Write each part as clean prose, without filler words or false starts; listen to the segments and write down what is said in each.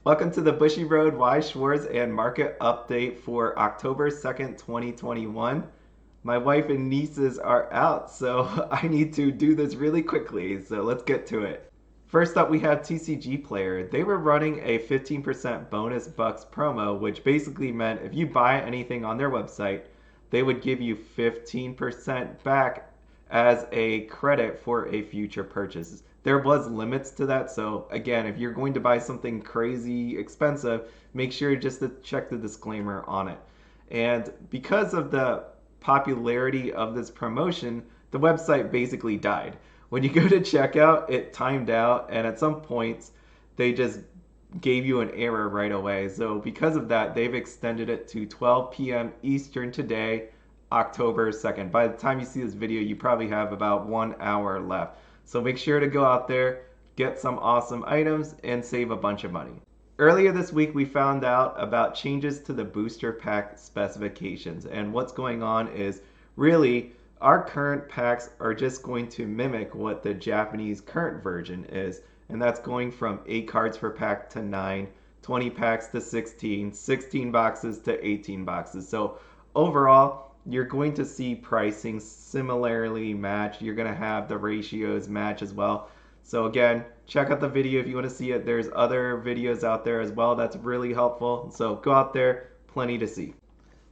Welcome to the Bushiroad Weiss Schwarz and market update for October 2nd, 2021. My wife and nieces are out, so I need to do this really quickly, so let's get to it. First up, we have TCGPLAYER. They were running a 15% bonus bucks promo, which basically meant if you buy anything on their website, they would give you 15% back as a credit for a future purchase. There was limits to that, so again, if you're going to buy something crazy expensive, make sure just to check the disclaimer on it. And because of the popularity of this promotion, the website basically died. When you go to checkout, it timed out, and at some points, they just gave you an error right away. So because of that, they've extended it to 12 p.m. Eastern today, October 2nd. By the time you see this video, you probably have about 1 hour left. So make sure to go out there, get some awesome items, and save a bunch of money. Earlier this week, we found out about changes to the booster pack specifications. And what's going on is really our current packs are just going to mimic what the Japanese current version is. And that's going from 8 cards per pack to 9, 20 packs to 16, 16 boxes to 18 boxes. So overall, you're going to see pricing similarly match. You're going to have the ratios match as well. So again, check out the video if you want to see it. There's other videos out there as well that's really helpful. So go out there, plenty to see.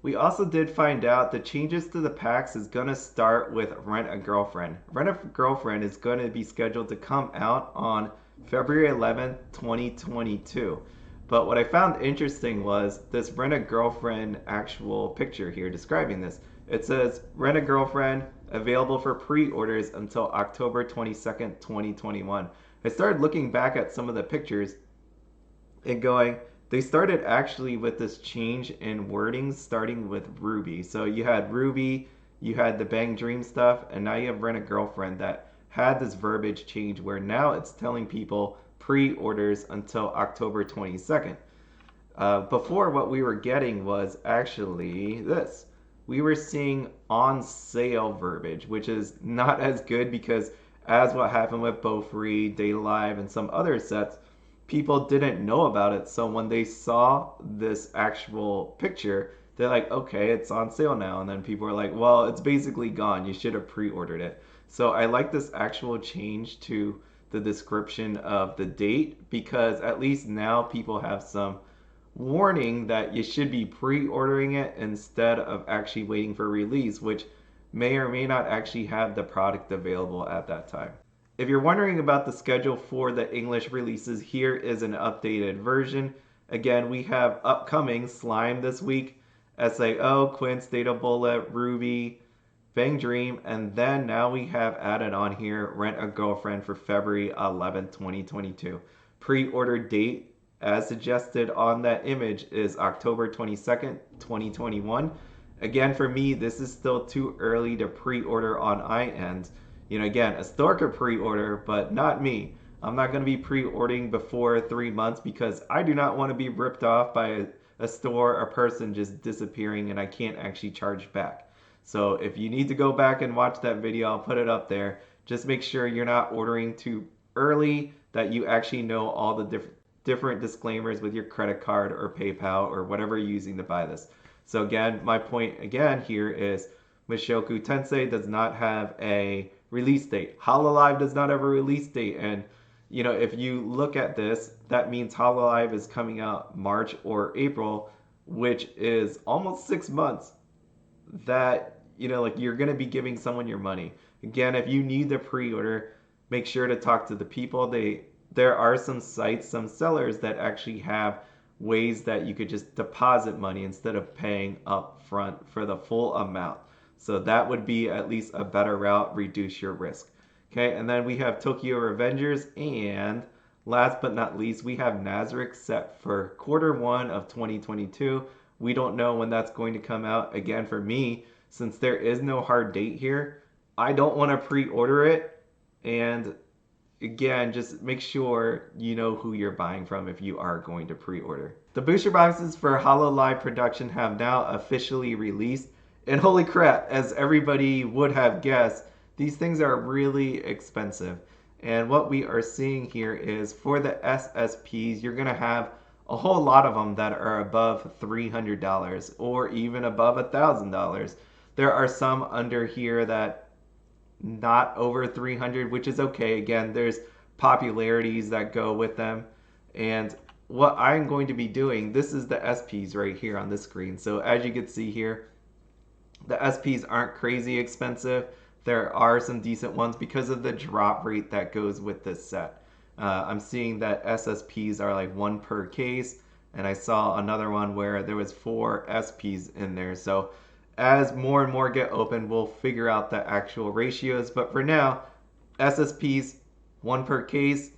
We also did find out the changes to the packs is going to start with Rent a Girlfriend. Rent a Girlfriend is going to be scheduled to come out on February 11th, 2022. But what I found interesting was this Rent a Girlfriend actual picture here describing this. It says Rent a Girlfriend available for pre-orders until October 22nd, 2021. I started looking back at some of the pictures and going, they started actually with this change in wording starting with Ruby. So you had Ruby, you had the Bang Dream stuff, and now you have Rent a Girlfriend that had this verbiage change where now it's telling people pre-orders until October 22nd. Before, what we were getting was actually this. We were seeing on sale verbiage, which is not as good because as what happened with Bo Free, Data Live, and some other sets, people didn't know about it. So when they saw this actual picture, they're like, okay, it's on sale now. And then people were like, well, it's basically gone. You should have pre-ordered it. So I like this actual change to the description of the date because at least now people have some warning that you should be pre-ordering it instead of actually waiting for release, which may or may not actually have the product available at that time. If you're wondering about the schedule for the English releases, here is an updated version. Again, we have upcoming Slime this week, SAO, Quince, Data Bullet, Ruby, Bang Dream, and then now we have added on here Rent a Girlfriend for February 11th, 2022. Pre-order date, as suggested on that image, is October 22nd, 2021. Again, for me, this is still too early to pre-order on iEnd. You know, again, a store could pre-order, but not me. I'm not going to be pre-ordering before 3 months because I do not want to be ripped off by a store or person just disappearing and I can't actually charge back. So if you need to go back and watch that video, I'll put it up there. Just make sure you're not ordering too early, that you actually know all the different disclaimers with your credit card or PayPal or whatever you're using to buy this. So again, my point again here is Mushoku Tensei does not have a release date. Hololive does not have a release date. And you know, if you look at this, that means Hololive is coming out March or April, which is almost 6 months that, you know, like you're going to be giving someone your money. Again, if you need the pre-order, make sure to talk to the people. There are some sites, some sellers that actually have ways that you could just deposit money instead of paying up front for the full amount. So that would be at least a better route, reduce your risk. Okay, and then we have Tokyo Revengers, and last but not least, we have Nazarick set for Q1 of 2022. We don't know when that's going to come out. Again, for me, since there is no hard date here, I don't want to pre-order it. And again, just make sure you know who you're buying from if you are going to pre-order. The booster boxes for Hololive production have now officially released. And holy crap, as everybody would have guessed, these things are really expensive. And what we are seeing here is for the SSPs, you're going to have a whole lot of them that are above $300 or even above $1,000. There are some under here that not over 300, which is okay. Again, there's popularities that go with them. And what I'm going to be doing, this is the SPs right here on the screen. So as you can see here, the SPs aren't crazy expensive. There are some decent ones because of the drop rate that goes with this set. I'm seeing that SSPs are like one per case, and I saw another one where there was 4 SPs in there. So as more and more get open, we'll figure out the actual ratios. But for now, SSPs, one per case.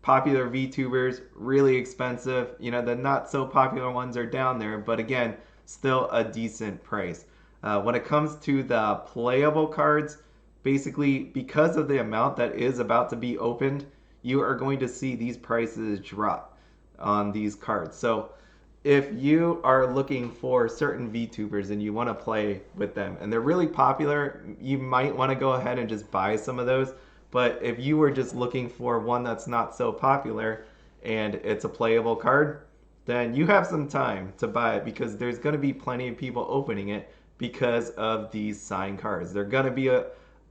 Popular VTubers, really expensive. You know, the not so popular ones are down there, but again, still a decent price. When it comes to the playable cards, basically because of the amount that is about to be opened, you are going to see these prices drop on these cards. So if you are looking for certain VTubers and you want to play with them and they're really popular, you might want to go ahead and just buy some of those. But if you were just looking for one that's not so popular and it's a playable card, then you have some time to buy it because there's going to be plenty of people opening it because of these signed cards. They're going to be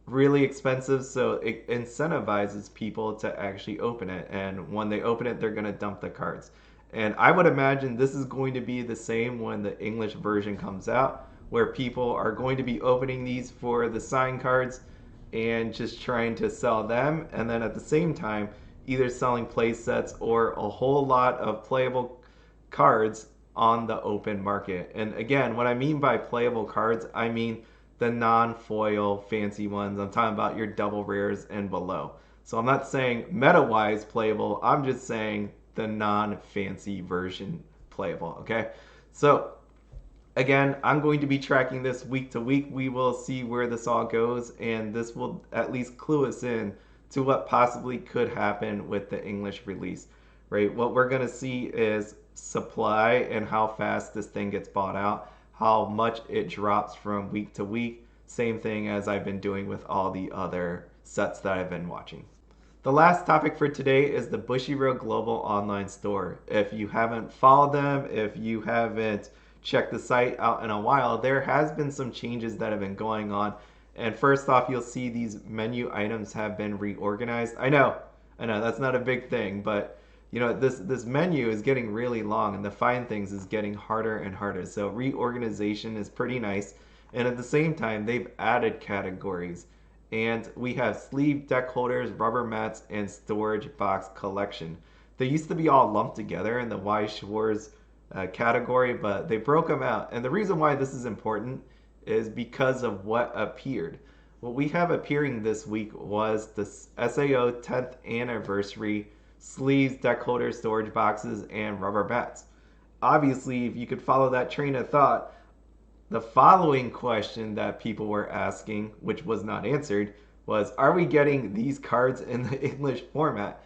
really expensive, so it incentivizes people to actually open it. And when they open it, they're going to dump the cards. And I would imagine this is going to be the same when the English version comes out, where people are going to be opening these for the signed cards and just trying to sell them, and then at the same time either selling play sets or a whole lot of playable cards on the open market. And again, what I mean by playable cards, I mean the non-foil fancy ones. I'm talking about your double rares and below. So I'm not saying meta-wise playable, I'm just saying the non-fancy version playable, okay? So again, I'm going to be tracking this week to week. We will see where this all goes, and this will at least clue us in to what possibly could happen with the English release, right? What we're going to see is supply and how fast this thing gets bought out, how much it drops from week to week. Same thing as I've been doing with all the other sets that I've been watching. The last topic for today is the Bushiroad Global Online Store. If you haven't followed them, if you haven't checked the site out in a while, there has been some changes that have been going on. And first off, you'll see these menu items have been reorganized. I know, that's not a big thing, but you know, this menu is getting really long and to find things is getting harder and harder. So reorganization is pretty nice. And at the same time, they've added categories. And we have sleeve deck holders, rubber mats, and storage box collection. They used to be all lumped together in the Weiss Schwarz category, but they broke them out. And the reason why this is important is because of what appeared. What we have appearing this week was the SAO 10th anniversary sleeves, deck holders, storage boxes, and rubber mats. Obviously, if you could follow that train of thought, the following question that people were asking, which was not answered, was, are we getting these cards in the English format?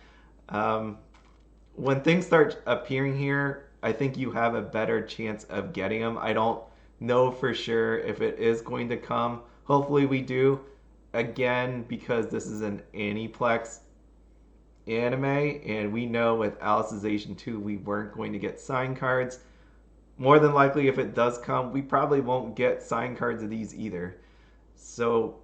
When things start appearing here, I think you have a better chance of getting them. I don't know for sure if it is going to come. Hopefully we do. Again, because this is an Aniplex anime, and we know with Alicization 2 we weren't going to get signed cards. More than likely, if it does come, we probably won't get signed cards of these either. So,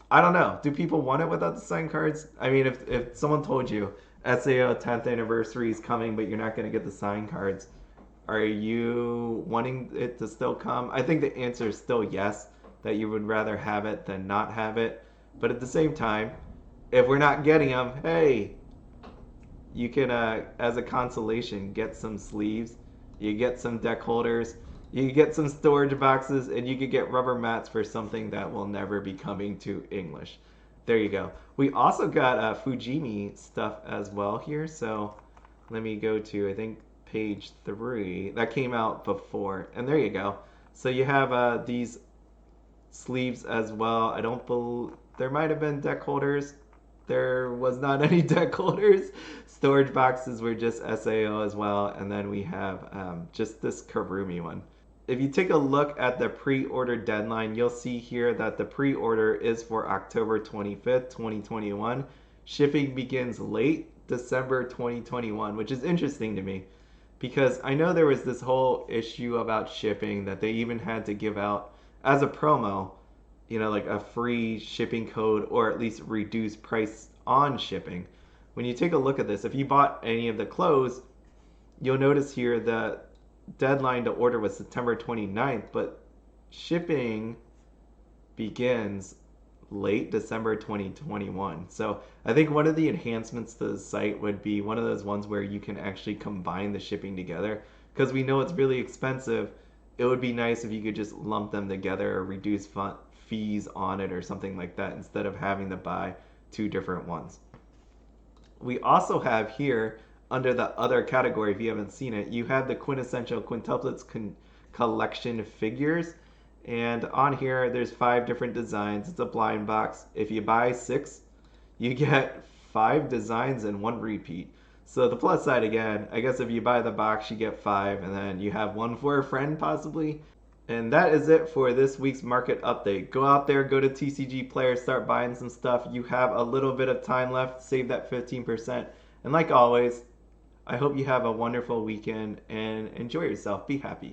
I don't know. Do people want it without the signed cards? I mean, if someone told you SAO 10th anniversary is coming, but you're not going to get the signed cards, are you wanting it to still come? I think the answer is still yes, that you would rather have it than not have it. But at the same time, if we're not getting them, hey, you can, as a consolation, get some sleeves. You get some deck holders, you get some storage boxes, and you could get rubber mats for something that will never be coming to English. There you go. We also got Fujimi stuff as well here. So let me go to, I think, page 3. That came out before. And there you go. So you have these sleeves as well. I don't believe, there might have been deck holders. There was not any deck holders. Storage boxes were just SAO as well. And then we have just this Karumi one. If you take a look at the pre-order deadline, you'll see here that the pre-order is for October 25th, 2021. Shipping begins late December 2021, which is interesting to me because I know there was this whole issue about shipping that they even had to give out as a promo, like a free shipping code or at least reduced price on shipping. When you take a look at this, if you bought any of the clothes, you'll notice here the deadline to order was September 29th, but shipping begins late December 2021. So I think one of the enhancements to the site would be one of those ones where you can actually combine the shipping together. Because we know it's really expensive, it would be nice if you could just lump them together or reduce fees on it or something like that instead of having to buy two different ones. We also have here under the other category, if you haven't seen it, you have the Quintessential Quintuplets collection figures. And on here, there's 5 different designs. It's a blind box. If you buy 6, you get 5 designs and 1 repeat. So the plus side again, I guess if you buy the box, you get 5, and then you have 1 for a friend possibly. And that is it for this week's market update. Go out there, go to TCG Player, start buying some stuff. You have a little bit of time left. Save that 15%. And like always, I hope you have a wonderful weekend and enjoy yourself. Be happy.